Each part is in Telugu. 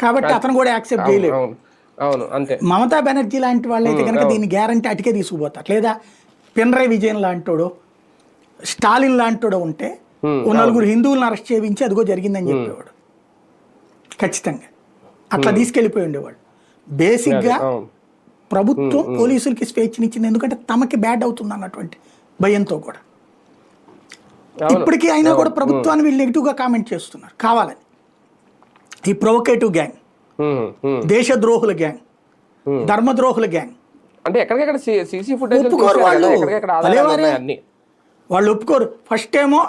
కాబట్టి అతను కూడా యాక్సెప్ట్ చేయలేడు. అవును అంతే. మమతా బెనర్జీ లాంటి వాళ్ళు అయితే కనుక దీన్ని గ్యారంటీ అటుకే తీసుకుపోతారు. లేదా పినరయ్ విజయన్ లాంటోడో స్టాలిన్ లాంటోడో ఉంటే ఓ నలుగురు హిందువులను అరెస్ట్ చేయించి అదిగో జరిగిందని చెప్పేవాడు ఖచ్చితంగా. అట్లా తీసుకెళ్ళిపోయి ఉండేవాడు. బేసిక్గా ప్రభుత్వం పోలీసులకి స్వేచ్ఛనిచ్చింది ఎందుకంటే తమకి బ్యాడ్ అవుతుంది అన్నటువంటి భయంతో కూడా. ఇప్పటికీ అయినా కూడా ప్రభుత్వాన్ని వీళ్ళు నెగిటివ్గా కామెంట్ చేస్తున్నారు కావాలని. ఈ ప్రొవోకేటివ్ గ్యాంగ్, దేశద్రోహుల గ్యాంగ్, ధర్మద్రోహుల గ్యాంగ్ అంటే ఎక్కడికెక్కడ సీసీ ఫుటేజ్ ఒప్పుకోరు వాళ్ళు ఒప్పుకోరు. ఫస్ట్ ఏమో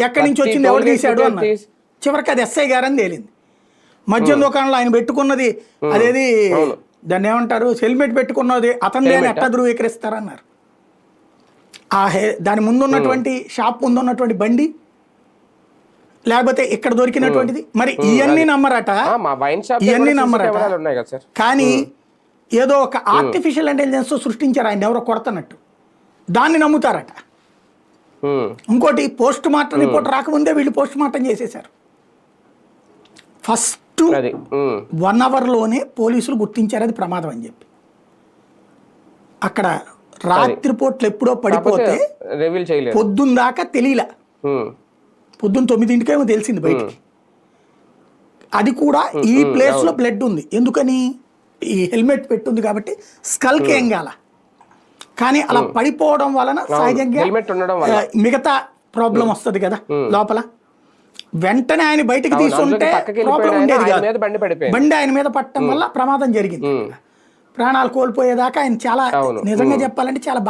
ఎక్కడి నుంచి వచ్చింది ఎవరు తీశాడు అన్నారు, చివరికి అది ఎస్ఐ గారని తేలింది. మద్యం దుకాణంలో ఆయన పెట్టుకున్నది అదేది దాన్ని ఏమంటారు హెల్మెట్ పెట్టుకున్నది అతను అని ఎట్లా ధృవీకరిస్తారన్నారు. దాని ముందు ఉన్నటువంటి షాప్ ముందు ఉన్నటువంటి బండి లేకపోతే ఇక్కడ దొరికినటువంటిది మరి ఇవన్నీ నమ్మరట, ఇవన్నీ నమ్మరట. కానీ ఏదో ఒక ఆర్టిఫిషియల్ ఇంటెలిజెన్స్ సృష్టించారు ఆయన ఎవరో కొడతన్నట్టు, దాన్ని నమ్ముతారట. ఇంకోటి పోస్ట్ మార్టం రిపోర్ట్ రాకముందే వీళ్ళు పోస్ట్ మార్టం చేసేసారు. ఫస్ట్ 1 అవర్లోనే పోలీసులు గుర్తించారు అది ప్రమాదం అని చెప్పి. అక్కడ రాత్రిపూట్లు ఎప్పుడో పడిపోతే పొద్దున్న దాకా తెలియలే, పొద్దున్న 9ంటికేమో తెలిసింది బయటికి. అది కూడా ఈ ప్లేస్ లో బ్లడ్ ఉంది, ఎందుకని ఈ హెల్మెట్ పెట్టుంది కాబట్టి స్కల్కి ఏం కాల. కానీ అలా పడిపోవడం వలన సహజంగా మిగతా ప్రాబ్లం వస్తుంది కదా లోపల. వెంటనే ఆయన బయటకు తీసుకుంటే ప్రాబ్లం ఉండేది కాదు. బండి ఆయన మీద పట్టడం వల్ల ప్రమాదం జరిగింది. ప్రాణాలు కోల్పోయేదాకా ఆయన చాలా నిజంగా చెప్పాలంటే చాలా